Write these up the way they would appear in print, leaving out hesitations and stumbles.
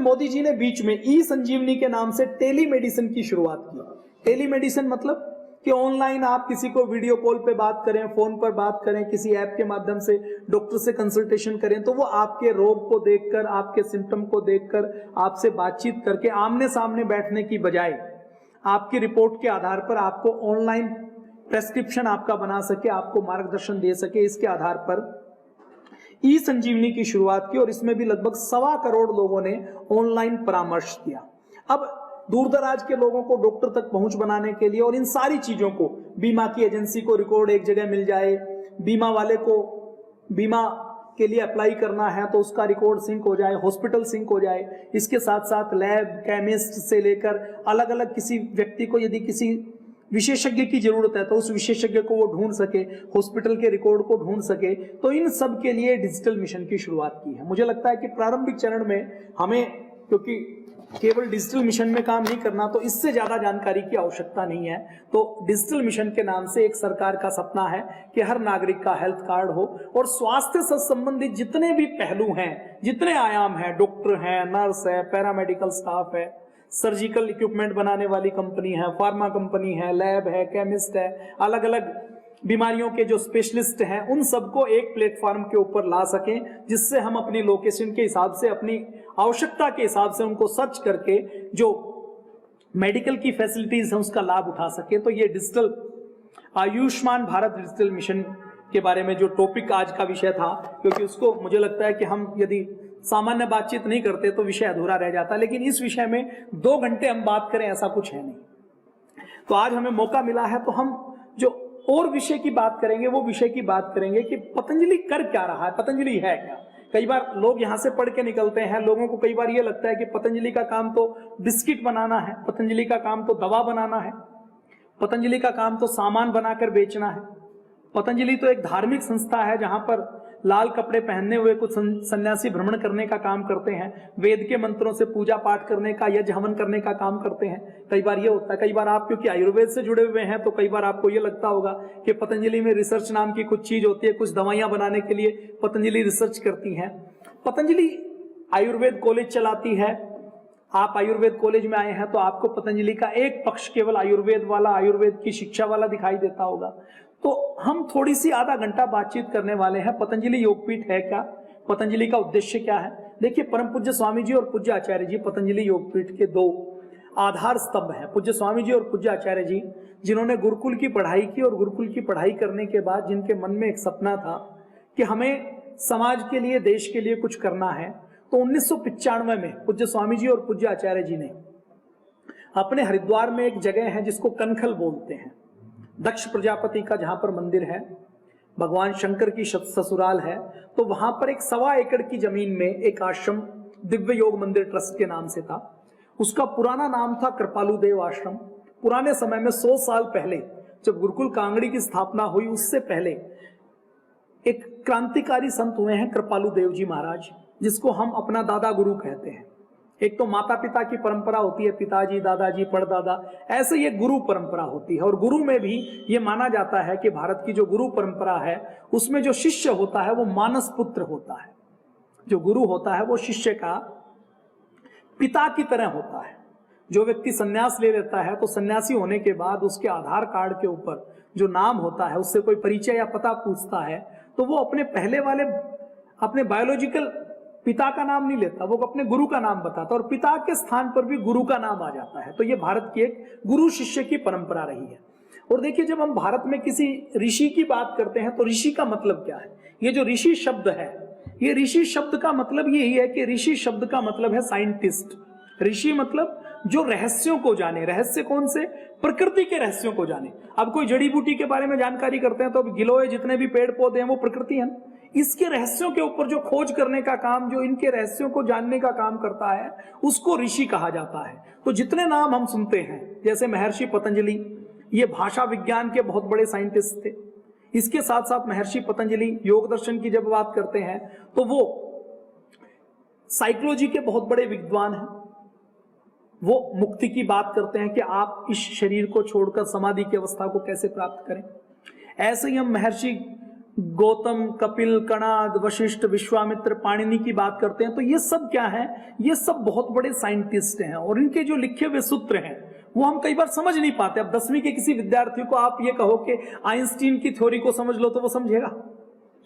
मोदी जी ने बीच में ई संजीवनी के नाम से टेलीमेडिसिन की शुरुआत की। टेलीमेडिसिन मतलब कि ऑनलाइन आप किसी को वीडियो कॉल पे बात करें, फोन पर बात करें, किसी ऐप के माध्यम से डॉक्टर से कंसल्टेशन करें, तो वो आपके रोग को देखकर, आपके सिम्टम को देखकर, आपसे बातचीत करके आमने सामने बैठने की बजाय आपकी रिपोर्ट के आधार पर आपको ऑनलाइन प्रेस्क्रिप्शन आपका बना सके, आपको मार्गदर्शन दे सके। इसके आधार पर ई संजीवनी की शुरुआत की और इसमें भी लगभग 1.25 करोड़ लोगों ने ऑनलाइन परामर्श दिया। अब दूर दराज के लोगों को डॉक्टर तक पहुंच बनाने के लिए और इन सारी चीजों को, बीमा की एजेंसी को रिकॉर्ड एक जगह मिल जाए, बीमा वाले को बीमा के लिए अप्लाई करना है तो उसका रिकॉर्ड सिंक हो जाए, हॉस्पिटल सिंक हो जाए, इसके साथ साथ लैब, केमिस्ट से लेकर अलग अलग किसी व्यक्ति को यदि किसी विशेषज्ञ की जरूरत है तो उस विशेषज्ञ को वो ढूंढ सके, हॉस्पिटल के रिकॉर्ड को ढूंढ सके, तो इन सब के लिए डिजिटल मिशन की शुरुआत की है। मुझे लगता है कि प्रारंभिक चरण में हमें, क्योंकि केवल डिजिटल मिशन में काम नहीं करना, तो इससे ज्यादा जानकारी की आवश्यकता नहीं है। तो डिजिटल मिशन के नाम से एक सरकार का सपना है कि हर नागरिक का हेल्थ कार्ड हो और स्वास्थ्य से संबंधित जितने भी पहलू हैं, जितने आयाम हैं, डॉक्टर हैं, नर्स है, पैरामेडिकल स्टाफ है, सर्जिकल इक्विपमेंट बनाने वाली कंपनी है, फार्मा कंपनी है, लैब है, केमिस्ट है, अलग अलग बीमारियों के जो स्पेशलिस्ट हैं, उन सबको एक प्लेटफॉर्म के ऊपर ला सकें, जिससे हम अपनी लोकेशन के हिसाब से, अपनी आवश्यकता के हिसाब से उनको सर्च करके जो मेडिकल की फैसिलिटीज है उसका लाभ उठा सके। तो ये digital Ayushman Bharat digital mission के बारे में जो टॉपिक आज का विषय था, क्योंकि उसको मुझे लगता है कि हम यदि सामान्य बातचीत नहीं करते तो विषय अधूरा रह जाता, लेकिन इस विषय में 2 घंटे हम बात करें ऐसा कुछ है नहीं। तो आज हमें मौका मिला है तो हम जो और विषय की बात करेंगे वो विषय की बात करेंगे कि पतंजलि कर क्या रहा है, पतंजलि है क्या। कई बार लोग यहां से पढ़ के निकलते हैं, लोगों को कई बार ये लगता है कि पतंजलि का काम तो बिस्किट बनाना है, पतंजलि का काम तो दवा बनाना है, पतंजलि का काम तो सामान बनाकर बेचना है। पतंजलि तो एक धार्मिक संस्था है जहां पर लाल कपड़े पहनने हुए कुछ सन्यासी भ्रमण करने का काम करते हैं, वेद के मंत्रों से पूजा पाठ करने का, यज्ञ हवन करने का काम करते हैं। कई बार ये होता है, कई बार आप क्योंकि आयुर्वेद से जुड़े हुए हैं तो कई बार आपको ये लगता होगा कि पतंजलि में रिसर्च नाम की कुछ चीज होती है, कुछ दवाइयां बनाने के लिए पतंजलि रिसर्च करती है। पतंजलि आयुर्वेद कॉलेज चलाती है। आप आयुर्वेद कॉलेज में आए हैं तो आपको पतंजलि का एक पक्ष केवल आयुर्वेद वाला, आयुर्वेद की शिक्षा वाला दिखाई देता होगा। तो हम थोड़ी सी आधा घंटा बातचीत करने वाले हैं। पतंजलि योगपीठ है क्या, पतंजलि का उद्देश्य क्या है। देखिए, परम पूज्य स्वामी जी और पूज्य आचार्य जी पतंजलि योगपीठ के 2 आधार स्तंभ हैं। पूज्य स्वामी जी और पूज्य आचार्य जी, जिन्होंने गुरुकुल की पढ़ाई की और गुरुकुल की पढ़ाई करने के बाद जिनके मन में एक सपना था कि हमें समाज के लिए, देश के लिए कुछ करना है, तो 1995 में पूज्य स्वामी जी और पूज्य आचार्य जी ने अपने हरिद्वार में एक जगह है जिसको कनखल बोलते हैं, दक्ष प्रजापति का जहां पर मंदिर है, भगवान शंकर की ससुराल है, तो वहां पर एक 1.25 एकड़ की जमीन में एक आश्रम दिव्य योग मंदिर ट्रस्ट के नाम से था। उसका पुराना नाम था कृपालु देव आश्रम। पुराने समय में 100 साल पहले जब गुरुकुल कांगड़ी की स्थापना हुई, उससे पहले एक क्रांतिकारी संत हुए हैं कृपालु देव जी महाराज, जिसको हम अपना दादा गुरु कहते हैं। एक तो माता पिता की परंपरा होती है, पिताजी, दादाजी, परदादा, ऐसे ये गुरु परंपरा होती है। और गुरु में भी ये माना जाता है कि भारत की जो गुरु परंपरा है उसमें जो शिष्य होता है वो मानस पुत्र होता है। जो गुरु होता है वो शिष्य का पिता की तरह होता है। जो व्यक्ति सन्यास ले लेता है तो सन्यासी होने के बाद उसके आधार कार्ड के ऊपर जो नाम होता है, उससे कोई परिचय या पता पूछता है तो वो अपने पहले वाले, अपने बायोलॉजिकल पिता का नाम नहीं लेता, वो अपने गुरु का नाम बताता, और पिता के स्थान पर भी गुरु का नाम आ जाता है। तो ये भारत की एक गुरु शिष्य की परंपरा रही है। और देखिए, जब हम भारत में किसी ऋषि की बात करते हैं तो ऋषि का मतलब क्या है। ये जो ऋषि शब्द है, ये ऋषि शब्द का मतलब यही है कि ऋषि शब्द का मतलब है साइंटिस्ट। ऋषि मतलब जो रहस्यों को जाने। रहस्य कौन से? प्रकृति के रहस्यों को जाने। अब कोई जड़ी बूटी के बारे में जानकारी करते हैं तो अब गिलोय जितने भी पेड़ पौधे हैं वो प्रकृति है। इसके रहस्यों के ऊपर जो खोज करने का काम, जो इनके रहस्यों को जानने का काम करता है, उसको ऋषि कहा जाता है। तो जितने नाम हम सुनते हैं, जैसे महर्षि पतंजलि, ये भाषा विज्ञान के बहुत बड़े साइंटिस्ट थे। इसके साथ साथ महर्षि पतंजलि योग दर्शन की जब बात करते हैं तो वो साइकोलॉजी के बहुत बड़े विद्वान हैं। वो मुक्ति की बात करते हैं कि आप इस शरीर को छोड़कर समाधि की अवस्था को कैसे प्राप्त करें। ऐसे ही हम महर्षि गौतम, कपिल, कणाद, वशिष्ठ, विश्वामित्र, पाणिनि की बात करते हैं, तो ये सब क्या है, ये सब बहुत बड़े साइंटिस्ट हैं और इनके जो लिखे हुए सूत्र हैं वो हम कई बार समझ नहीं पाते। अब 10वीं के किसी विद्यार्थी को आप ये कहो कि आइंस्टीन की थ्योरी को समझ लो, तो वो समझेगा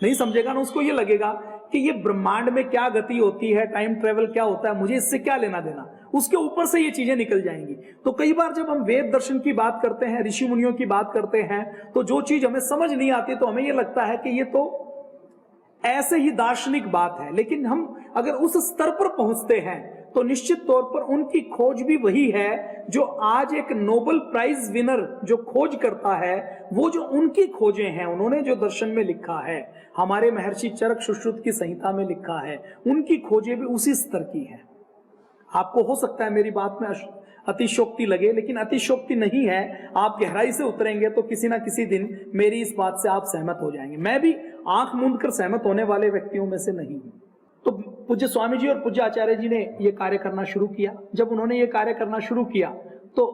नहीं, समझेगा ना। उसको ये लगेगा कि ये ब्रह्मांड में क्या गति होती है, टाइम ट्रेवल क्या होता है, मुझे इससे क्या लेना देना, उसके ऊपर से ये चीजें निकल जाएंगी। तो कई बार जब हम वेद दर्शन की बात करते हैं, ऋषि मुनियों की बात करते हैं, तो जो चीज हमें समझ नहीं आती तो हमें ये लगता है कि ये तो ऐसे ही दार्शनिक बात है। लेकिन हम अगर उस स्तर पर पहुंचते हैं तो निश्चित तौर पर उनकी खोज भी वही है जो आज एक नोबेल प्राइज विनर जो खोज करता है, वो जो उनकी खोजें हैं, उन्होंने जो दर्शन में लिखा है, हमारे महर्षि चरक सुश्रुत की संहिता में लिखा है, उनकी खोजें भी उसी स्तर की हैं। आपको हो सकता है मेरी बात में अतिशोक्ति लगे, लेकिन अतिशोक्ति नहीं है। आप गहराई से उतरेंगे तो किसी ना किसी दिन मेरी इस बात से आप सहमत हो जाएंगे। मैं भी आंख मूंद कर सहमत होने वाले व्यक्तियों में से नहीं हूं। तो पूज्य स्वामी जी और पूज्य आचार्य जी ने यह कार्य करना शुरू किया। जब उन्होंने ये कार्य करना शुरू किया तो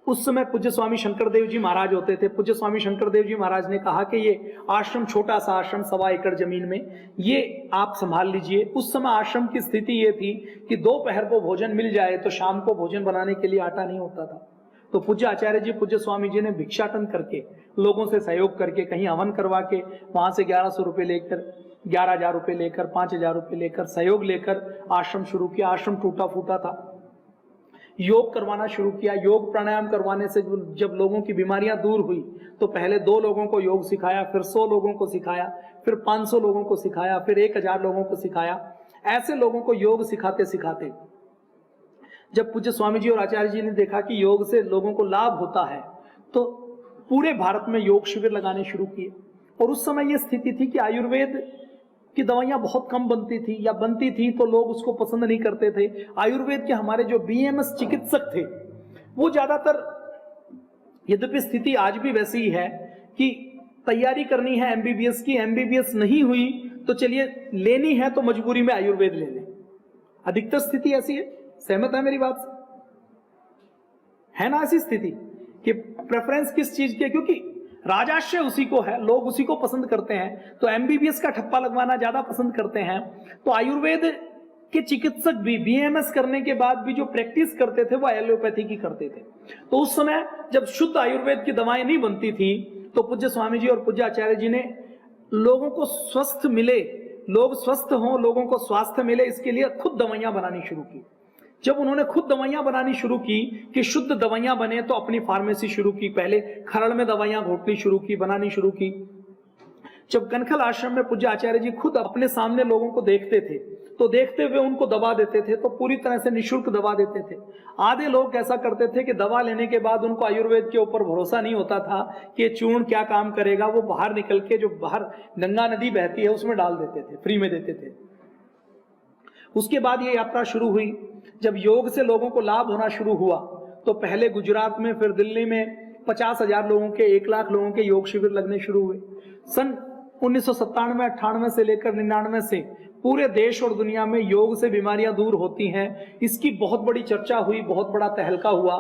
उस समय पूज्य स्वामी शंकरदेव जी महाराज होते थे। पूज्य स्वामी शंकरदेव जी महाराज ने कहा कि ये आश्रम, छोटा सा आश्रम, 1.25 एकड़ जमीन में, ये आप संभाल लीजिए। उस समय आश्रम की स्थिति ये थी कि दोपहर को भोजन मिल जाए तो शाम को भोजन बनाने के लिए आटा नहीं होता था। तो पूज्य आचार्य जी, पूज्य स्वामी जी ने भिक्षाटन करके, लोगों से सहयोग करके, कहीं हवन करवा के वहां से 1100 रुपए लेकर, 11,000 रुपए लेकर, 5,000 रुपए लेकर, सहयोग लेकर आश्रम शुरू किया। आश्रम टूटा फूटा था। योग करवाना शुरू किया। योग प्राणायाम करवाने से जब लोगों की बीमारियां दूर हुई तो पहले 2 लोगों को योग सिखाया, फिर 100 लोगों को सिखाया, फिर 500 लोगों को सिखाया, फिर 1000 लोगों को सिखाया। ऐसे लोगों को योग सिखाते सिखाते जब पूज्य स्वामी जी और आचार्य जी ने देखा कि योग से लोगों को लाभ होता है तो पूरे भारत में योग शिविर लगाने शुरू किए। और उस समय यह स्थिति थी कि आयुर्वेद की दवाइयां बहुत कम बनती थी, या बनती थी तो लोग उसको पसंद नहीं करते थे। आयुर्वेद के हमारे जो बीएमएस चिकित्सक थे वो ज्यादातर, यद्यपि स्थिति आज भी वैसी ही है कि तैयारी करनी है एमबीबीएस की, एमबीबीएस नहीं हुई तो चलिए लेनी है तो मजबूरी में आयुर्वेद ले लें। अधिकतर स्थिति ऐसी है। सहमत है मेरी बात से? है ना ऐसी स्थिति कि प्रेफरेंस किस चीज की है? क्योंकि राजाश्रय उसी को है, लोग उसी को पसंद करते हैं, तो एमबीबीएस का ठप्पा लगवाना ज्यादा पसंद करते हैं। तो आयुर्वेद के चिकित्सक भी बीएमएस करने के बाद भी जो प्रैक्टिस करते थे वो एलोपैथी की करते थे। तो उस समय जब शुद्ध आयुर्वेद की दवाएं नहीं बनती थी तो पूज्य स्वामी जी और पूज्य आचार्य जी ने लोगों को स्वस्थ मिले, लोग स्वस्थ हों, लोगों को स्वास्थ्य मिले, इसके लिए खुद दवाइयां बनानी शुरू की। जब उन्होंने खुद दवाइयां बनानी शुरू की कि शुद्ध दवाइयां बने तो अपनी फार्मेसी शुरू की। पहले खरड़ में दवाइयां घोटनी शुरू की, बनानी शुरू की। जब कनखल आश्रम में पूज्य आचार्य जी खुद अपने सामने लोगों को देखते थे तो देखते हुए उनको दवा देते थे, तो पूरी तरह से निःशुल्क दवा देते थे। आधे लोग ऐसा करते थे कि दवा लेने के बाद उनको आयुर्वेद के ऊपर भरोसा नहीं होता था कि चूर्ण क्या काम करेगा, वो बाहर निकल के जो बाहर गंगा नदी बहती है उसमें डाल देते थे, फ्री में देते थे। उसके बाद ये यात्रा शुरू हुई। जब योग से लोगों को लाभ होना शुरू हुआ तो पहले गुजरात में, फिर दिल्ली में 50,000 लोगों के, 1 लाख लोगों के योग शिविर लगने शुरू हुए। सन 1997-98 से लेकर 99 से पूरे देश और दुनिया में योग से बीमारियां दूर होती हैं, इसकी बहुत बड़ी चर्चा हुई, बहुत बड़ा तहलका हुआ।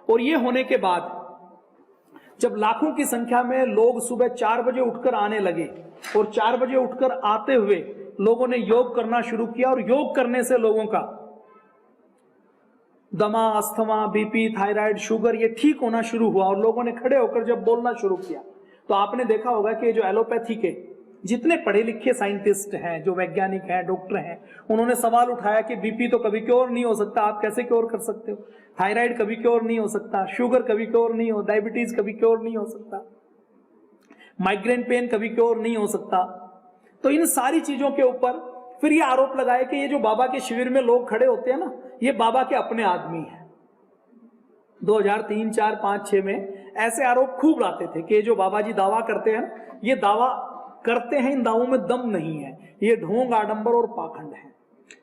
और ये होने के बाद जब लाखों की संख्या में लोग सुबह 4 बजे उठकर आने लगे और 4 बजे उठकर आते हुए लोगों ने योग करना शुरू किया, और योग करने से लोगों का दमा, अस्थमा, बीपी, थायराइड, शुगर ये ठीक होना शुरू हुआ। और लोगों ने खड़े होकर जब बोलना शुरू किया तो आपने देखा होगा कि जो एलोपैथी के जितने पढ़े लिखे साइंटिस्ट हैं, जो वैज्ञानिक हैं, डॉक्टर हैं, उन्होंने सवाल उठाया कि बीपी तो कभी क्योर नहीं हो सकता, आप कैसे क्योर कर सकते हो? थायराइड कभी क्योर नहीं हो सकता, शुगर कभी क्योर नहीं हो, डायबिटीज कभी क्योर नहीं हो सकता, माइग्रेन पेन कभी क्योर नहीं हो सकता। तो इन सारी चीजों के ऊपर फिर ये आरोप लगाया कि ये जो बाबा के शिविर में लोग खड़े होते हैं ना, ये बाबा के अपने आदमी हैं। 2003, 4, 5, 6 में ऐसे आरोप खूब लाते थे कि जो बाबा जी दावा करते हैं, ये दावा करते हैं, इन दावों में दम नहीं है, ये ढोंग, आडंबर और पाखंड है।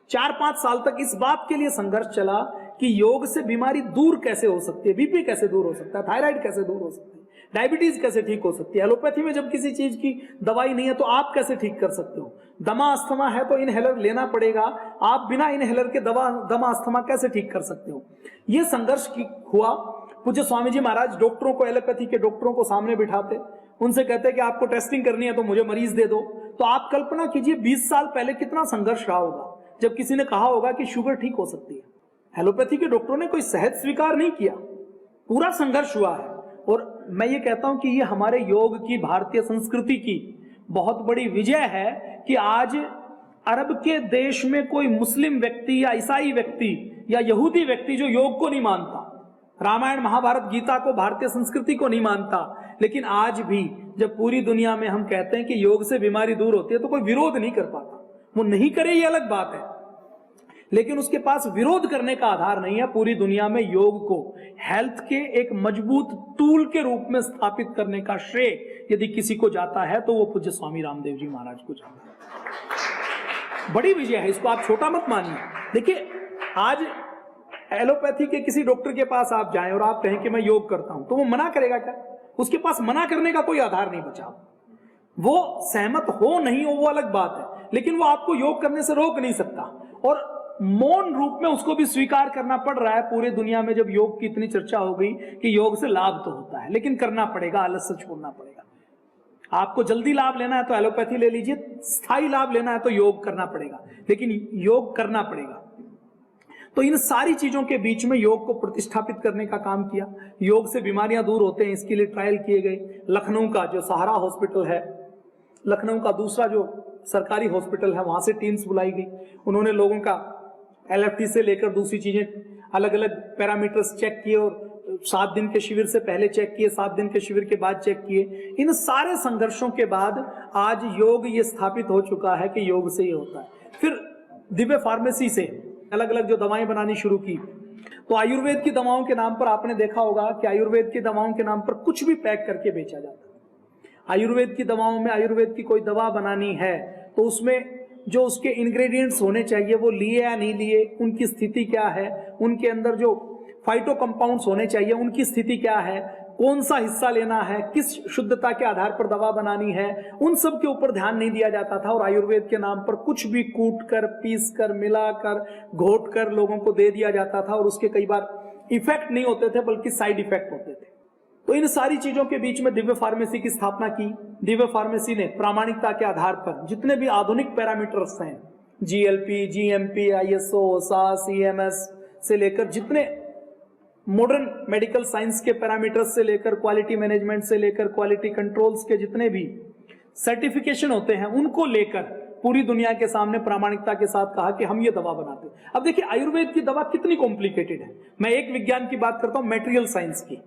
4-5 साल तक इस बात के लिए संघर्ष चला कि योग से बीमारी दूर कैसे हो सकती है, बीपी कैसे दूर हो सकता है, थायराइड कैसे दूर हो सकती है, डायबिटीज कैसे ठीक हो सकती है। एलोपैथी में जब किसी चीज की दवाई नहीं है तो आप कैसे ठीक कर सकते हो? दमा अस्थमा है तो इनहेलर लेना पड़ेगा, आप बिना इनहेलर के दमा अस्थमा कैसे ठीक कर सकते हो? ये संघर्ष हुआ पूज्य स्वामी जी महाराज डॉक्टरों को, एलोपैथी के डॉक्टरों को सामने बिठाते, उनसे कहते कि आपको टेस्टिंग करनी है तो मुझे मरीज दे दो। तो आप कल्पना कीजिए 20 साल पहले कितना संघर्ष रहा होगा जब किसी ने कहा होगा कि शुगर ठीक हो सकती है। एलोपैथी के डॉक्टरों ने कोई सहज स्वीकार नहीं किया, पूरा संघर्ष हुआ है। और मैं ये कहता हूं कि ये हमारे योग की, भारतीय संस्कृति की बहुत बड़ी विजय है कि आज अरब के देश में कोई मुस्लिम व्यक्ति या ईसाई व्यक्ति या यहूदी व्यक्ति जो योग को नहीं मानता, रामायण महाभारत गीता को, भारतीय संस्कृति को नहीं मानता, लेकिन आज भी जब पूरी दुनिया में हम कहते हैं कि योग से बीमारी दूर होती है तो कोई विरोध नहीं कर पाता। वो नहीं करे ये अलग बात है, लेकिन उसके पास विरोध करने का आधार नहीं है। पूरी दुनिया में योग को हेल्थ के एक मजबूत टूल के रूप में स्थापित करने का श्रेय यदि किसी को जाता है तो वो पूज्य स्वामी रामदेव जी महाराज को जाता है। बड़ी विजय है, इसको आप छोटा मत मानिए। देखिए आज एलोपैथी के किसी डॉक्टर के पास आप जाएं और आप कहें कि मैं योग करता हूं तो वो मना करेगा क्या? उसके पास मना करने का कोई आधार नहीं बचा। वो सहमत हो नहीं हो वो अलग बात है, लेकिन वो आपको योग करने से रोक नहीं सकता। और मौन रूप में उसको भी स्वीकार करना पड़ रहा है पूरी दुनिया में, जब योग की इतनी चर्चा हो गई कि योग से लाभ तो होता है, लेकिन करना पड़ेगा, आलस्य छोड़ना पड़ेगा। आपको जल्दी लाभ लेना है तो एलोपैथी ले लीजिए, स्थायी लाभ लेना है तो योग करना पड़ेगा, लेकिन योग करना पड़ेगा। तो इन सारी चीजों के बीच में योग को प्रतिष्ठापित करने का काम किया। योग से बीमारियां दूर होते हैं, इसके लिए ट्रायल किए गए। लखनऊ का जो सहारा हॉस्पिटल है, लखनऊ का दूसरा जो सरकारी हॉस्पिटल है, वहां से टीम्स बुलाई गई। उन्होंने लोगों का एलएफटी से लेकर दूसरी चीजें, अलग अलग पैरामीटर्स चेक किए और 7 दिन के शिविर से पहले चेक किए, 7 दिन के शिविर के बाद चेक किए। इन सारे संघर्षों के बाद आज योग ये स्थापित हो चुका है कि योग से ही होता है। फिर दिव्य फार्मेसी से अलग अलग जो दवाएं बनानी शुरू की, तो आयुर्वेद की दवाओं के नाम पर आपने देखा होगा कि आयुर्वेद की दवाओं के नाम पर कुछ भी पैक करके बेचा जाता है। आयुर्वेद की दवाओं में आयुर्वेद की कोई दवा बनानी है तो उसमें जो उसके इंग्रेडिएंट्स होने चाहिए वो लिए या नहीं लिए, उनकी स्थिति क्या है, उनके अंदर जो फाइटो कंपाउंड्स होने चाहिए उनकी स्थिति क्या है, कौन सा हिस्सा लेना है, किस शुद्धता के आधार पर दवा बनानी है, उन सब के ऊपर ध्यान नहीं दिया जाता था। और आयुर्वेद के नाम पर कुछ भी कूट कर, पीस कर, मिलाकर, घोट कर लोगों को दे दिया जाता था और उसके कई बार इफेक्ट नहीं होते थे बल्कि साइड इफेक्ट होते थे। तो इन सारी चीजों के बीच में दिव्य फार्मेसी की स्थापना की। दिव्य फार्मेसी ने प्रामाणिकता के आधार पर जितने भी आधुनिक पैरामीटर्स हैं, जीएलपी, जीएमपी, आईएसओ, सास, सीएमएस से लेकर जितने मॉडर्न मेडिकल साइंस के पैरामीटर्स से लेकर क्वालिटी मैनेजमेंट से लेकर क्वालिटी कंट्रोल्स के जितने भी सर्टिफिकेशन होते हैं, उनको लेकर पूरी दुनिया के सामने प्रामाणिकता के साथ कहा कि हम ये दवा बनाते हैं। अब देखिए आयुर्वेद की दवा कितनी कॉम्प्लिकेटेड है। मैं एक विज्ञान की बात करता हूं, मेटेरियल साइंस की।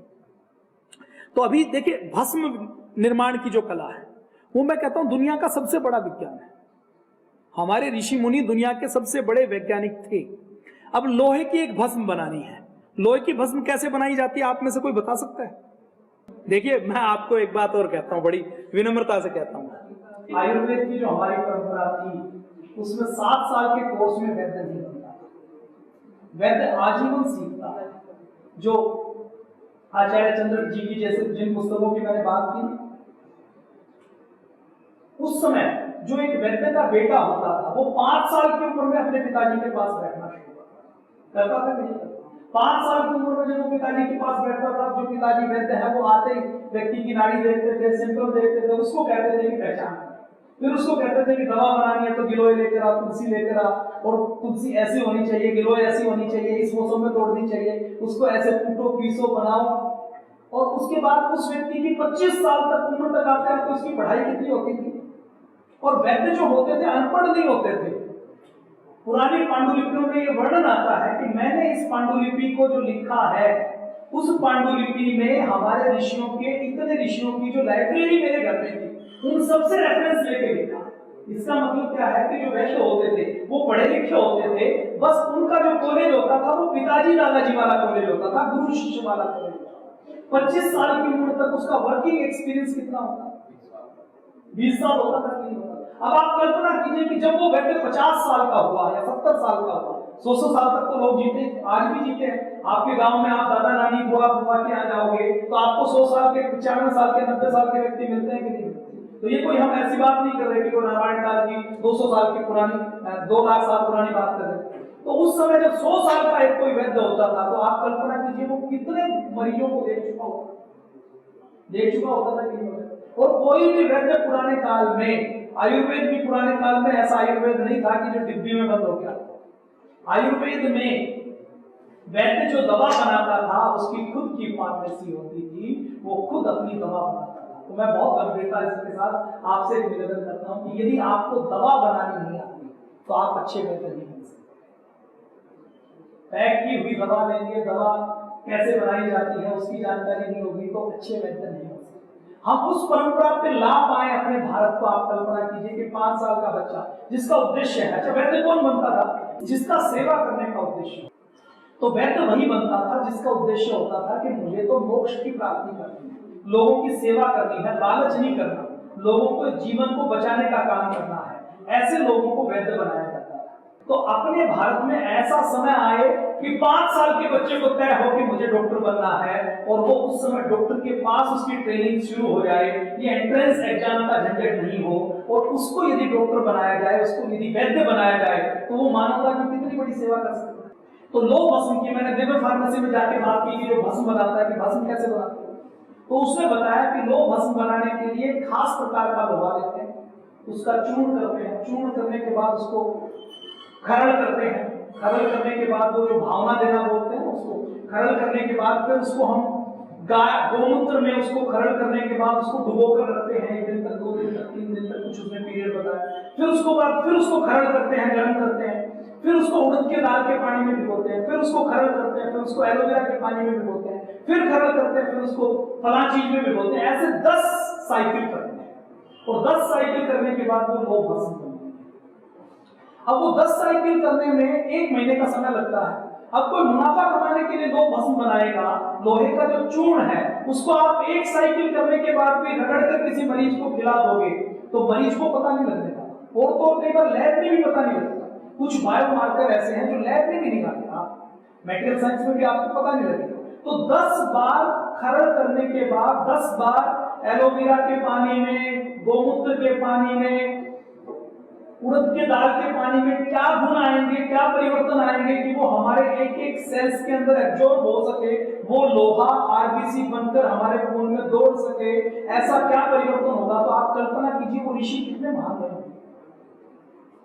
तो अभी देखिए भस्म निर्माण की जो कला है वो मैं कहता हूं दुनिया का सबसे बड़ा विज्ञान है। हमारे ऋषि मुनि दुनिया के सबसे बड़े वैज्ञानिक थे। अब लोहे की एक भस्म बनानी है, लोहे की भस्म कैसे बनाई जाती है, आप में से कोई बता सकता है? देखिए मैं आपको एक बात और कहता हूं, बड़ी विनम्रता से कहता हूं, आयुर्वेद की जो हमारी परंपरा थी उसमें 7 साल के कोर्स में वैद्य नहीं बनता, वैद्य आजीवन सीखता है। जो आचार्य चंद्र जी की जैसे जिन पुस्तकों की मैंने बात की, उस समय जो एक वैद्य का बेटा होता था वो 5 साल की उम्र में अपने पिताजी के पास बैठना शुरू करता था। 5 साल की उम्र में जब वो पिताजी के पास बैठता था, जो पिताजी वैद्य है वो आते ही व्यक्ति की नाड़ी देखते थे, सिम्टम देखते थे, उसको कहते थे कि पहचान, फिर उसको कहते थे कि दवा बनानी है तो गिलोय लेकर आ, तुलसी लेकर आ, और तुलसी ऐसी होनी चाहिए, गिलोय ऐसी होनी चाहिए, इस मौसम में तोड़नी चाहिए, उसको ऐसे कूटो, पीसो, बनाओ। और उसके बाद उस व्यक्ति की 25 साल तक उम्र तक आते हैं तो उसकी पढ़ाई कितनी होती थी। और वैद्य जो होते थे अनपढ़ नहीं होते थे। पुरानी पांडुलिपियों में ये वर्णन आता है कि मैंने इस पांडुलिपि को जो लिखा है, उस पांडुलिपि में हमारे ऋषियों के, इतने ऋषियों की जो लाइब्रेरी मेरे घर में थी, उन सबसे रेफरेंस लेके लिखा। इसका मतलब क्या है कि जो वैद्य होते थे वो पढ़े लिखे होते थे, बस उनका जो कॉलेज होता था वो पिताजी दादाजी वाला कॉलेज होता था, गुरु शिष्य वाला कॉलेज होता। 25 साल की उम्र तक उसका वर्किंग एक्सपीरियंस कितना होता? 20 साल होता था कि नहीं होता? अब आप कल्पना कीजिए कि जब वो व्यक्ति 50 साल का हुआ या 70 साल का हुआ, 100 साल तक तो लोग जीते, आज भी जीते हैं। आपके गांव में आप दादा नानी बुआ बुआ के यहाँ जाओगे तो आपको 100 साल के, 95 साल के, 90 साल के व्यक्ति मिलते हैं कि नहीं? तो ये कोई हम ऐसी बात नहीं कर रहे कि वो रामायण काल की 200 साल की पुरानी, 2 लाख साल पुरानी बात कर रहे हैं। तो उस समय जब 100 साल का एक कोई वैद्य होता था तो आप कल्पना कीजिए वो कितने मरीजों को देख चुका होता था कि नहीं। और कोई भी वैद्य पुराने काल में, आयुर्वेद भी पुराने काल में ऐसा आयुर्वेद नहीं था कि जो डिब्बी में बंद हो गया। आयुर्वेद में वैद्य जो दवा बनाता था उसकी खुद की फार्मेसी होती थी, वो खुद अपनी दवा बनाता था। तो मैं बहुत गंभीरता इसके साथ आपसे निवेदन करता हूं कि यदि आपको दवा बनानी नहीं आती तो आप अच्छे वैद्य नहीं बन सकते। पैक की हुई दवा लेंगे, दवा कैसे बनाई जाती है उसकी जानकारी नहीं होगी तो अच्छे वैद्य नहीं हो सकते। हम उस परंपरा पे ला पाए अपने भारत को। आप कल्पना कीजिए कि 5 साल का बच्चा जिसका उद्देश्य है, अच्छा वैद्य कौन बनता था? जिसका सेवा करने का उद्देश्य। तो वैद्य वही बनता था जिसका उद्देश्य होता था कि मुझे तो मोक्ष की प्राप्ति करनी है, लोगों की सेवा करनी है, लालच नहीं करना, लोगों को जीवन को बचाने का काम करना है। ऐसे लोगों को वैद्य बनाया जाता था। तो अपने भारत में ऐसा समय आए कि 5 साल के बच्चे को तय हो कि मुझे डॉक्टर बनना है और वो उस समय डॉक्टर के पास उसकी ट्रेनिंग शुरू हो जाए, ये एंट्रेंस एग्जाम का झंझट नहीं हो और उसको यदि डॉक्टर बनाया जाए, उसको यदि वैद्य बनाया जाए तो वो मानवता की कितनी बड़ी सेवा कर सकता है। तो लो भस्म की मैंने दिव्य फार्मेसी में जाके बात की कि जो भस्म बनाता है कि भस्म कैसे बनाते हैं, तो उसने बताया कि लो भस्म बनाने के लिए खास प्रकार का लोहा लेते हैं, उसका चूर्ण करते हैं, चूर्ण करने के बाद उसको खरड़ करते हैं, खरड़ करने के बाद वो जो भावना देना बोलते हैं उसको खरड़ करने के बाद फिर उसको हम गोमूत्र में उसको खरड़ करने के बाद उसको डुबो कर रखते हैं 1 दिन तक, 2 दिन तक, 3 दिन तक, कुछ उसने पीरियड बताया। फिर उसको बाद फिर उसको खरड़ करते हैं, गर्म करते हैं, फिर उसको उड़द के दाल के पानी में भिगोते हैं, फिर उसको खरड़ करते हैं, फिर उसको एलोवेरा के पानी में भिगोते हैं, फिर खरड़ करते हैं, फिर उसको फला चीज में भिगोते हैं। ऐसे 10 साइकिल करते हैं और 10 साइकिल करने के बाद वो लो भस्म बनते हैं। अब वो 10 साइकिल करने में 1 महीने का समय लगता है। अब कोई मुनाफा कमाने के लिए लो भस्म बनाएगा, लोहे का जो चूर्ण है उसको आप 1 साइकिल करने के बाद भी रगड़ कर किसी मरीज को खिला दोगे तो मरीज को पता नहीं लगने का। और तो कई बार लैब में भी पता नहीं लगता। कुछ बायोमार्कर ऐसे हैं जो लैब में भी नहीं आते, आप मेटेरियल साइंस में भी आपको पता नहीं लगेगा। तो 10 बार खरड़ करने के बाद 10 बार एलोवेरा के पानी में, गोमूत्र के पानी में, उड़द के दाल के पानी में क्या गुण आएंगे, क्या परिवर्तन आएंगे कि वो हमारे एक सेल्स के अंदर एब्जॉर्ब हो सके, वो लोहा आरबीसी बनकर हमारे खून में दौड़ सके, ऐसा क्या परिवर्तन होगा। तो आप कल्पना कीजिए वो ऋषि कितने महान बने।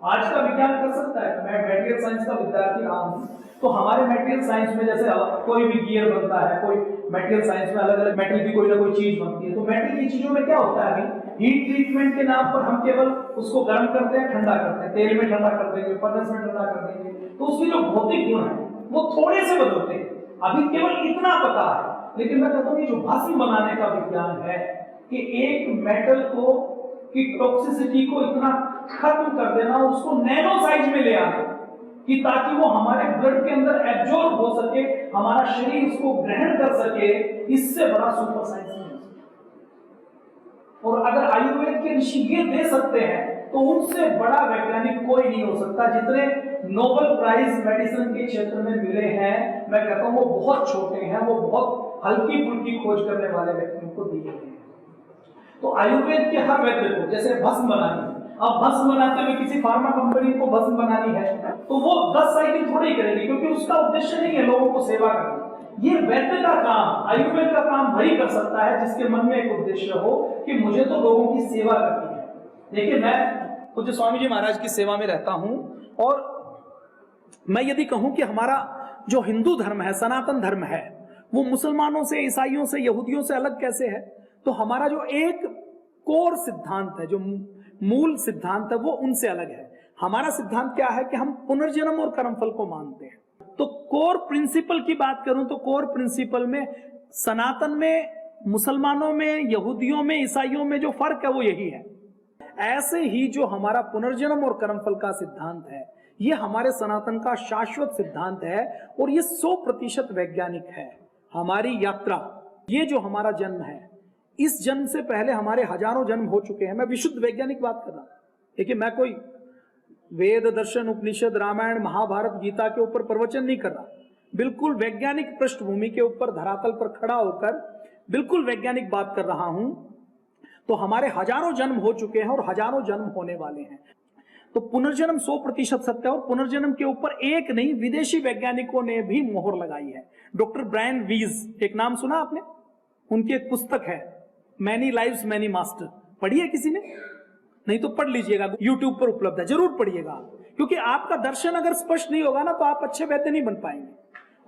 आज का विज्ञान कर सकता है। मैं मेटेरियल साइंस का विद्यार्थी रहा हूं, तो हमारे मेटेरियल साइंस में जैसे कोई भी गियर बनता है, कोई मेटेरियल साइंस में अलग अलग मेटल की कोई ना कोई चीज बनती है। तो मेटल की चीजों में क्या होता है, हीट ट्रीटमेंट के नाम पर हम केवल उसको गर्म करते हैं, ठंडा करते हैं, तेल में ठंडा कर देंगे, फर्नेस में ठंडा कर देंगे, तो उसके जो भौतिक गुण है वो थोड़े से बदलते हैं। अभी केवल इतना पता है, लेकिन मैं कहता हूं जो भस्म बनाने का विज्ञान है कि एक मेटल को की टॉक्सिसिटी को इतना खत्म कर देना, उसको नैनो साइज में ले आना कि ताकि वो हमारे ब्लड के अंदर एब्जॉर्ब हो सके, हमारा शरीर उसको ग्रहण कर सके, इससे बड़ा सुपर साइंस नहीं हो सकता। और अगर आयुर्वेद के ऋषि ये दे सकते हैं तो उनसे बड़ा वैज्ञानिक कोई नहीं हो सकता। जितने नोबेल प्राइज मेडिसिन के क्षेत्र में मिले हैं, मैं कहता हूं वो बहुत छोटे हैं, वो बहुत हल्की फुल्की खोज करने वाले व्यक्तियों को दिए गए हैं। तो आयुर्वेद के हर वैद्य को जैसे भस्म बनानी है, अब भस्म बनाते हुए किसी फार्मा कंपनी को भस्म बनानी है तो वो 10 साइकिल थोड़ी करेगी, क्योंकि उसका उद्देश्य नहीं है लोगों को सेवा करना। ये वैद्य का काम, आयुर्वेद का काम वही कर सकता है जिसके मन में एक उद्देश्य हो कि मुझे तो लोगों की सेवा करनी है। देखिए, मैं पूज्य स्वामी जी महाराज की सेवा में रहता हूं और मैं यदि कहूं कि हमारा जो हिंदू धर्म है, सनातन धर्म है, वो मुसलमानों से, ईसाइयों से, यहूदियों से अलग कैसे है, तो हमारा जो एक कोर सिद्धांत है, जो मूल सिद्धांत है, वो उनसे अलग है। हमारा सिद्धांत क्या है कि हम पुनर्जन्म और कर्मफल को मानते हैं। तो कोर प्रिंसिपल की बात करूं तो कोर प्रिंसिपल में सनातन में, मुसलमानों में, यहूदियों में, ईसाइयों में जो फर्क है वो यही है। ऐसे ही जो हमारा पुनर्जन्म और कर्मफल का सिद्धांत है, ये हमारे सनातन का शाश्वत सिद्धांत है और ये 100% वैज्ञानिक है। हमारी यात्रा, ये जो हमारा जन्म है, इस जन्म से पहले हमारे हजारों जन्म हो चुके हैं। मैं विशुद्ध वैज्ञानिक बात कर रहा हूं। देखिए, मैं कोई वेद, दर्शन, उपनिषद, रामायण, महाभारत, गीता के ऊपर प्रवचन नहीं कर रहा। बिल्कुल वैज्ञानिक पृष्ठभूमि के ऊपर, धरातल पर खड़ा होकर बिल्कुल वैज्ञानिक बात कर रहा हूं। तो हमारे हजारों जन्म हो चुके हैं और हजारों जन्म होने वाले हैं। तो पुनर्जन्म 100% सत्य है, और पुनर्जन्म के ऊपर एक नहीं विदेशी वैज्ञानिकों ने भी मोहर लगाई है। डॉक्टर ब्रायन वीज, एक नाम सुना आपने? उनकी एक पुस्तक है मैनी लाइव्स मैनी मास्टर, पढ़ी है किसी ने? नहीं तो पढ़ लीजिएगा, यूट्यूब पर उपलब्ध है, जरूर पढ़िएगा, क्योंकि आपका दर्शन अगर स्पष्ट नहीं होगा ना तो आप अच्छे वैद्य नहीं बन पाएंगे,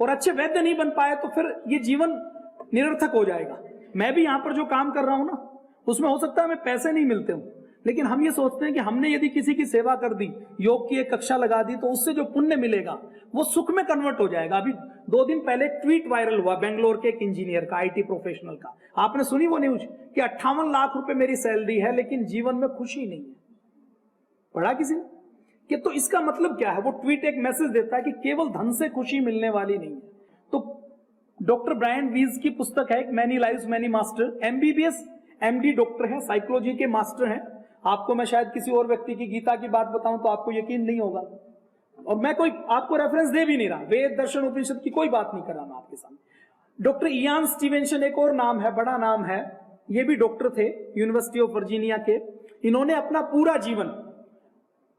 और अच्छे वैद्य नहीं बन पाए तो फिर ये जीवन निरर्थक हो जाएगा। मैं भी यहां पर जो काम कर रहा हूं ना, उसमें हो सकता है हमें पैसे नहीं मिलते हूं, लेकिन हम ये सोचते हैं कि हमने यदि किसी की सेवा कर दी, योग की एक कक्षा लगा दी, तो उससे जो पुण्य मिलेगा वो सुख में कन्वर्ट हो जाएगा। अभी 2 दिन पहले एक ट्वीट वायरल हुआ बेंगलोर के एक इंजीनियर का, आईटी प्रोफेशनल का, आपने सुनी वो न्यूज कि 58 लाख रुपए मेरी सैलरी है लेकिन जीवन में खुशी नहीं है? पढ़ा किसी ने? कि तो इसका मतलब क्या है? वो ट्वीट एक मैसेज देता है कि केवल धन से खुशी मिलने वाली नहीं है। तो डॉक्टर ब्रायन वीज की पुस्तक है एक many lives many master, MBBS MD doctor है, साइकोलॉजी के मास्टर हैं। आपको मैं शायद किसी और व्यक्ति की गीता की बात बताऊं तो आपको यकीन नहीं होगा, और मैं कोई आपको रेफरेंस दे भी नहीं रहा, वेद दर्शन उपनिषद की कोई बात नहीं कर रहा मैं आपके सामने। डॉक्टर इयान स्टीवेंसन एक और नाम है, बड़ा नाम है, ये भी डॉक्टर थे यूनिवर्सिटी ऑफ वर्जीनिया के। इन्होंने अपना पूरा जीवन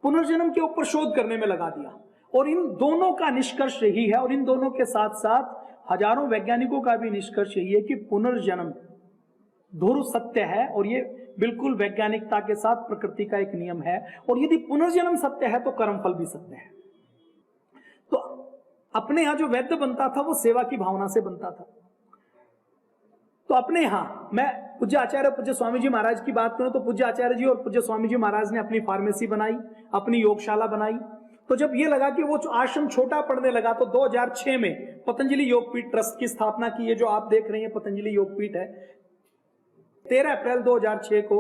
पुनर्जन्म के ऊपर शोध करने में लगा दिया, और इन दोनों का निष्कर्ष यही है, और इन दोनों के साथ साथ हजारों वैज्ञानिकों का भी निष्कर्ष यही है कि पुनर्जन्म ध्रुव सत्य है, और ये बिल्कुल वैज्ञानिकता के साथ प्रकृति का एक नियम है। और यदि पुनर्जन्म सत्य है तो कर्मफल भी सत्य है। तो अपने यहां जो वैद्य बनता था वो सेवा की भावना से बनता था। तो अपने यहां मैं पूज्य आचार्य पूज्य स्वामी जी महाराज की बात करूं तो पूज्य आचार्य जी और पूज्य स्वामी जी महाराज ने अपनी फार्मेसी बनाई, अपनी योगशाला बनाई। तो जब ये लगा कि वो आश्रम छोटा पड़ने लगा तो 2006 में पतंजलि योगपीठ ट्रस्ट की स्थापना की। ये जो आप देख रहे हैं पतंजलि योगपीठ है, 13 अप्रैल 2006 को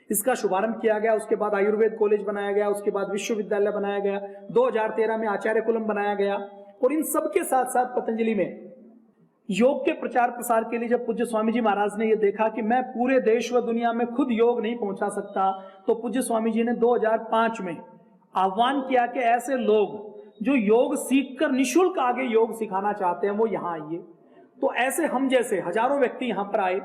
इसका शुभारंभ किया गया। उसके बाद आयुर्वेद कॉलेज बनाया गया, उसके बाद विश्वविद्यालय बनाया गया, 2013 में आचार्य कुलम बनाया गया। और इन सबके साथ साथ पतंजलि में योग के प्रचार प्रसार के लिए जब पूज्य स्वामी जी महाराज ने यह देखा कि मैं पूरे देश व दुनिया में खुद योग नहीं पहुंचा सकता, तो पूज्य स्वामी जी ने 2005 में आह्वान किया कि ऐसे लोग जो योग सीखकर निःशुल्क आगे योग सिखाना चाहते हैं वो यहाँ आइए। तो ऐसे हम जैसे हजारों व्यक्ति यहाँ पर आए,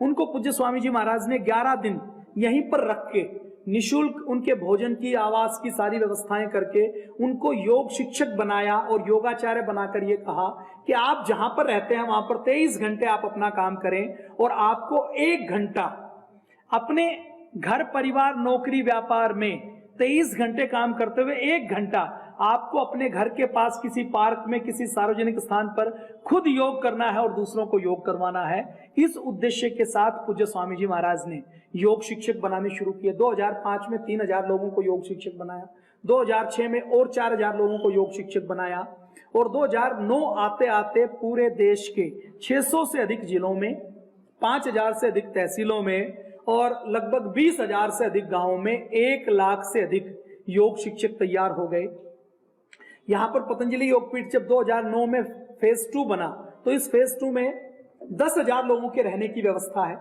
उनको पूज्य स्वामी जी महाराज ने 11 दिन यहीं पर रख के निःशुल्क उनके भोजन की, आवास की सारी व्यवस्थाएं करके उनको योग शिक्षक बनाया और योगाचार्य बनाकर ये कहा कि आप जहां पर रहते हैं वहां पर 23 घंटे आप अपना काम करें, और आपको 1 घंटा अपने घर परिवार नौकरी व्यापार में 23 घंटे काम करते हुए 1 घंटा आपको अपने घर के पास किसी पार्क में, किसी सार्वजनिक स्थान पर खुद योग करना है और दूसरों को योग करवाना है। इस उद्देश्य के साथ पूज्य स्वामी जी महाराज ने योग शिक्षक बनाने शुरू किए। 2005 में 3000 लोगों को योग शिक्षक बनाया, 2006 में और 4000 लोगों को योग शिक्षक बनाया, और 2009 आते आते पूरे देश के 600 से अधिक जिलों में, 5000 से अधिक तहसीलों में और लगभग 20,000 से अधिक गांवों में 1 लाख से अधिक योग शिक्षक तैयार हो गए। यहां पर पतंजलि योगपीठ जब 2009 में फेज 2 बना तो इस फेज 2 में 10,000 लोगों के रहने की व्यवस्था है,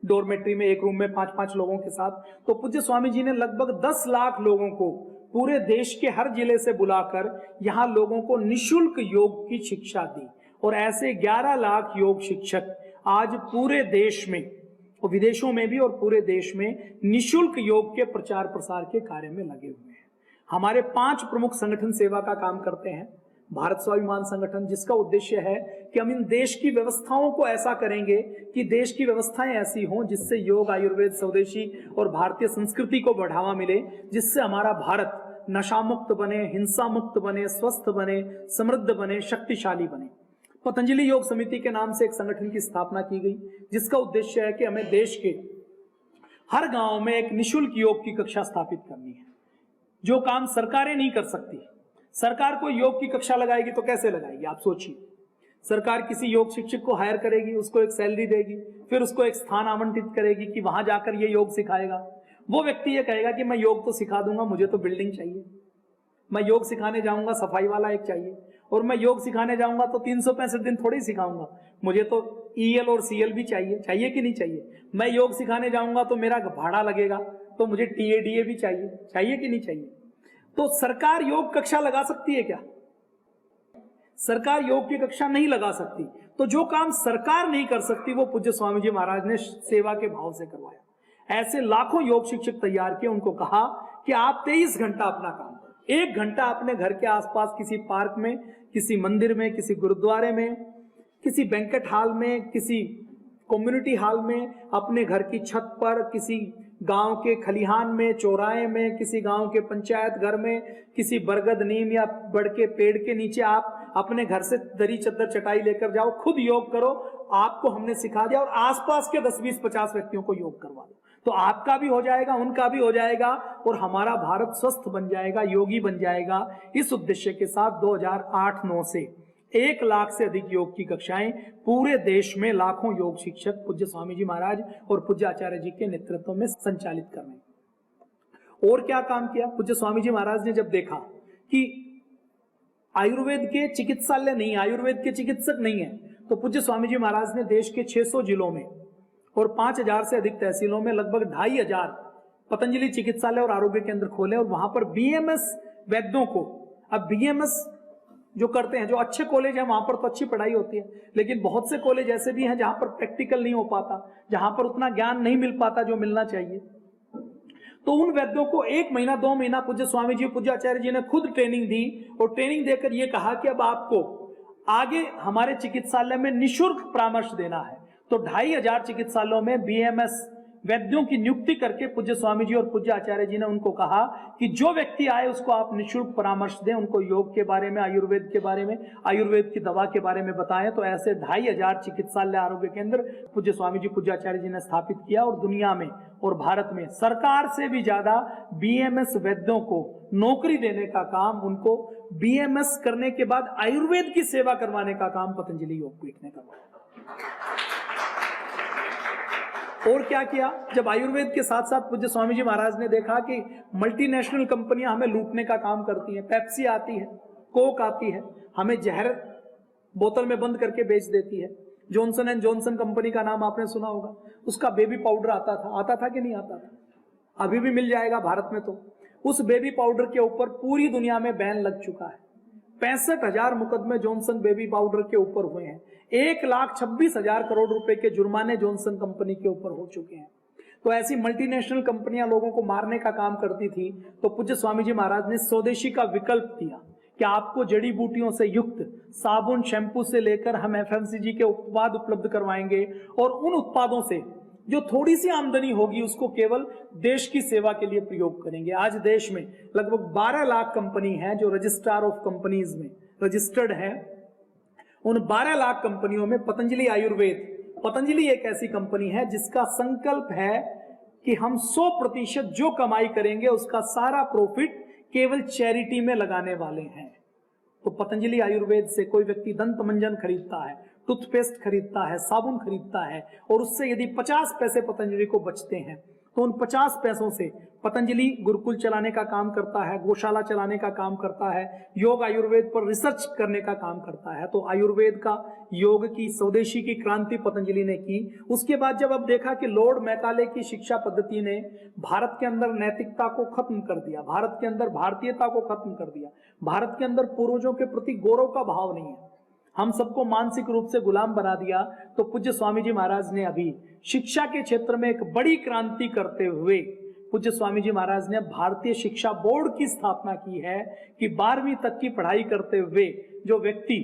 डोरमेट्री में, एक रूम में 5-5 लोगों के साथ। तो पूज्य स्वामी जी ने लगभग 10 लाख लोगों को पूरे देश के हर जिले से बुलाकर यहां लोगों को निःशुल्क योग की शिक्षा दी, और ऐसे 11 लाख योग शिक्षक आज पूरे देश में और विदेशों में भी और पूरे देश में निःशुल्क योग के प्रचार प्रसार के कार्य में लगे हुए हैं। हमारे 5 प्रमुख संगठन सेवा का काम करते हैं। भारत स्वाभिमान संगठन, जिसका उद्देश्य है कि हम इन देश की व्यवस्थाओं को ऐसा करेंगे कि देश की व्यवस्थाएं ऐसी हों जिससे योग, आयुर्वेद, स्वदेशी और भारतीय संस्कृति को बढ़ावा मिले, जिससे हमारा भारत नशा मुक्त बने, हिंसा मुक्त बने, स्वस्थ बने, समृद्ध बने, शक्तिशाली बने। पतंजलि योग समिति के नाम से एक संगठन की स्थापना की गई, जिसका उद्देश्य है कि हमें देश के हर गांव में एक निःशुल्क योग की कक्षा स्थापित करनी है। जो काम सरकारें नहीं कर सकती, सरकार को योग की कक्षा लगाएगी तो कैसे लगाएगी आप सोचिए। सरकार किसी योग शिक्षक को हायर करेगी, उसको एक सैलरी देगी, फिर उसको एक स्थान आवंटित करेगी कि वहां जाकर ये योग सिखाएगा। वो व्यक्ति ये कहेगा कि मैं योग तो सिखा दूंगा, मुझे तो बिल्डिंग चाहिए, मैं योग सिखाने जाऊंगा, सफाई वाला एक चाहिए, और मैं योग सिखाने जाऊंगा तो 365 दिन थोड़ी सिखाऊंगा, मुझे तो EL और CL भी चाहिए। चाहिए कि नहीं चाहिए? मैं योग सिखाने जाऊंगा तो मेरा भाड़ा लगेगा, तो मुझे TADA भी चाहिए। चाहिए कि नहीं चाहिए? तो सरकार योग कक्षा लगा सकती है क्या? सरकार योग की कक्षा नहीं लगा सकती। तो जो काम सरकार नहीं कर सकती वो पूज्य स्वामी जी महाराज ने सेवा के भाव से करवाया। ऐसे लाखों योग शिक्षक तैयार किए। उनको कहा कि आप 23 घंटा अपना काम करें। 1 घंटा अपने घर के आसपास किसी पार्क में, किसी मंदिर में, किसी गुरुद्वारे में, किसी बैंकेट हॉल में, किसी कम्युनिटी हॉल में, अपने घर की छत पर, किसी गांव के खलिहान में, चौराहे में, किसी गांव के पंचायत घर में, किसी बरगद, नीम या बड़ के पेड़ के नीचे आप अपने घर से दरी चद्दर चटाई लेकर जाओ, खुद योग करो। आपको हमने सिखा दिया और आसपास के 10, 20, 50 व्यक्तियों को योग करवा दो, तो आपका भी हो जाएगा, उनका भी हो जाएगा और हमारा भारत स्वस्थ बन जाएगा, योगी बन जाएगा। इस उद्देश्य के साथ 2008-09 से 1 लाख से अधिक योग की कक्षाएं पूरे देश में लाखों योग शिक्षक पूज्य स्वामी जी महाराज और पूज्य आचार्य जी के नेतृत्व में संचालित कर रहे हैं। और क्या काम किया पूज्य स्वामी जी महाराज ने? जब देखा कि आयुर्वेद के चिकित्सालय नहीं, आयुर्वेद के चिकित्सक नहीं है, तो पूज्य स्वामी जी महाराज ने देश के 600 जिलों में और 5000 से अधिक तहसीलों में लगभग 2500 पतंजलि चिकित्सालय और आरोग्य केंद्र खोले और वहां पर बीएमएस वैद्यों को, अब बीएमएस जो करते हैं, जो अच्छे कॉलेज हैं वहां पर तो अच्छी पढ़ाई होती है, लेकिन बहुत से कॉलेज ऐसे भी हैं जहां पर प्रैक्टिकल नहीं हो पाता, जहां पर उतना ज्ञान नहीं मिल पाता जो मिलना चाहिए। तो उन वैद्यों को 1 महीना 2 महीना पूज्य स्वामी जी, पूज्य आचार्य जी ने खुद ट्रेनिंग दी और ट्रेनिंग देकर यह कहा कि अब आपको आगे हमारे चिकित्सालय में निःशुल्क परामर्श देना है। तो 2500 चिकित्सालयों में बीएमएस वैद्यों की नियुक्ति करके पूज्य स्वामी जी और पूज्य आचार्य जी ने उनको कहा कि जो व्यक्ति आए उसको आप निःशुल्क परामर्श दें, उनको योग के बारे में, आयुर्वेद के बारे में, आयुर्वेद की दवा के बारे में बताएं। तो ऐसे 2500 चिकित्सालय, आरोग्य केंद्र पूज्य स्वामी जी, पूज्य आचार्य जी ने स्थापित किया और दुनिया में और भारत में सरकार से भी ज्यादा बीएमएस वैद्यों को नौकरी देने का काम, उनको बीएमएस करने के बाद आयुर्वेद की सेवा करवाने का काम पतंजलि योगपीठ ने करवाया। और क्या किया? जब आयुर्वेद के साथ साथ पूज्य स्वामी जी महाराज ने देखा कि मल्टीनेशनल कंपनियां हमें लूटने का काम करती हैं, पेप्सी आती है, कोक आती है, हमें जहर बोतल में बंद करके बेच देती है। जॉनसन एंड जॉनसन कंपनी का नाम आपने सुना होगा, उसका बेबी पाउडर आता था कि नहीं आता था? अभी भी मिल जाएगा भारत में। तो उस बेबी पाउडर के ऊपर पूरी दुनिया में बैन लग चुका है। 65,000 मुकदमे जॉनसन बेबी पाउडर के ऊपर हुए हैं। 1,26,000 करोड़ रुपए के जुर्माने जॉनसन कंपनी के ऊपर हो चुके हैं। तो ऐसी मल्टीनेशनल कंपनियां लोगों को मारने का काम करती थी, तो पूज्य स्वामी जी महाराज ने स्वदेशी का विकल्प दिया कि आपको जड़ी बूटियों से युक्त साबुन, शैम्पू से लेकर हम एफएमसीजी के उत्पाद उपलब्ध करवाएंगे और उन उत्पादों से जो थोड़ी सी आमदनी होगी उसको केवल देश की सेवा के लिए प्रयोग करेंगे। आज देश में लगभग 12 लाख कंपनी है जो रजिस्ट्रार ऑफ कंपनीज में रजिस्टर्ड है। उन 12 लाख कंपनियों में पतंजलि आयुर्वेद, पतंजलि एक ऐसी कंपनी है जिसका संकल्प है कि हम 100% जो कमाई करेंगे उसका सारा प्रॉफिट केवल चैरिटी में लगाने वाले हैं। तो पतंजलि आयुर्वेद से कोई व्यक्ति दंत मंजन खरीदता है, टूथपेस्ट खरीदता है, साबुन खरीदता है और उससे यदि 50 पैसे पतंजलि को बचते हैं तो उन 50 पैसों से पतंजलि गुरुकुल चलाने का काम करता है, गौशाला चलाने का काम करता है, योग आयुर्वेद पर रिसर्च करने का काम करता है। तो आयुर्वेद का, योग की, स्वदेशी की क्रांति पतंजलि ने की। उसके बाद जब अब देखा कि लॉर्ड मैकाले की शिक्षा पद्धति ने भारत के अंदर नैतिकता को खत्म कर दिया, भारत के अंदर भारतीयता को खत्म कर दिया, भारत के अंदर पूर्वजों के प्रति गौरव का भाव नहीं है, हम सबको मानसिक रूप से गुलाम बना दिया, तो पूज्य स्वामी जी महाराज ने अभी शिक्षा के क्षेत्र में एक बड़ी क्रांति करते हुए पूज्य स्वामी जी महाराज ने भारतीय शिक्षा बोर्ड की स्थापना की है कि 12वीं तक की पढ़ाई करते हुए जो व्यक्ति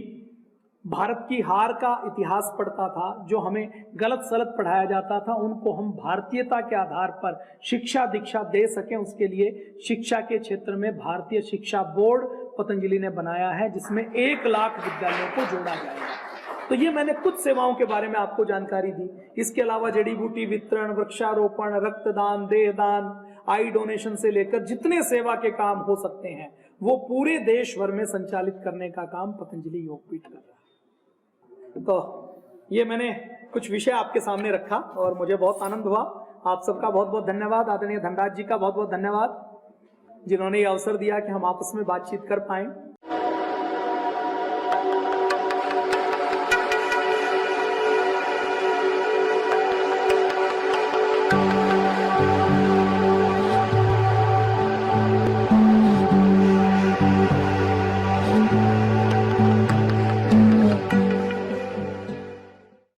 भारत की हार का इतिहास पढ़ता था, जो हमें गलत सलत पढ़ाया जाता था, उनको हम भारतीयता के आधार पर शिक्षा दीक्षा दे सकें, उसके लिए शिक्षा के क्षेत्र में भारतीय शिक्षा बोर्ड पतंजलि ने बनाया है जिसमें 1 लाख विद्यालयों को जोड़ा जाएगा। तो ये मैंने कुछ सेवाओं के बारे में आपको जानकारी दी। इसके अलावा जड़ी बूटी वितरण, वृक्षारोपण, रक्तदान, देहदान, आई डोनेशन से लेकर जितने सेवा के काम हो सकते हैं वो पूरे देश भर में संचालित करने का काम पतंजलि योगपीठ कर रहा है। तो ये मैंने कुछ विषय आपके सामने रखा और मुझे बहुत आनंद हुआ। आप सबका बहुत बहुत धन्यवाद। आदरणीय धनराज जी का बहुत बहुत धन्यवाद जिन्होंने ये अवसर दिया कि हम आपस में बातचीत कर पाए।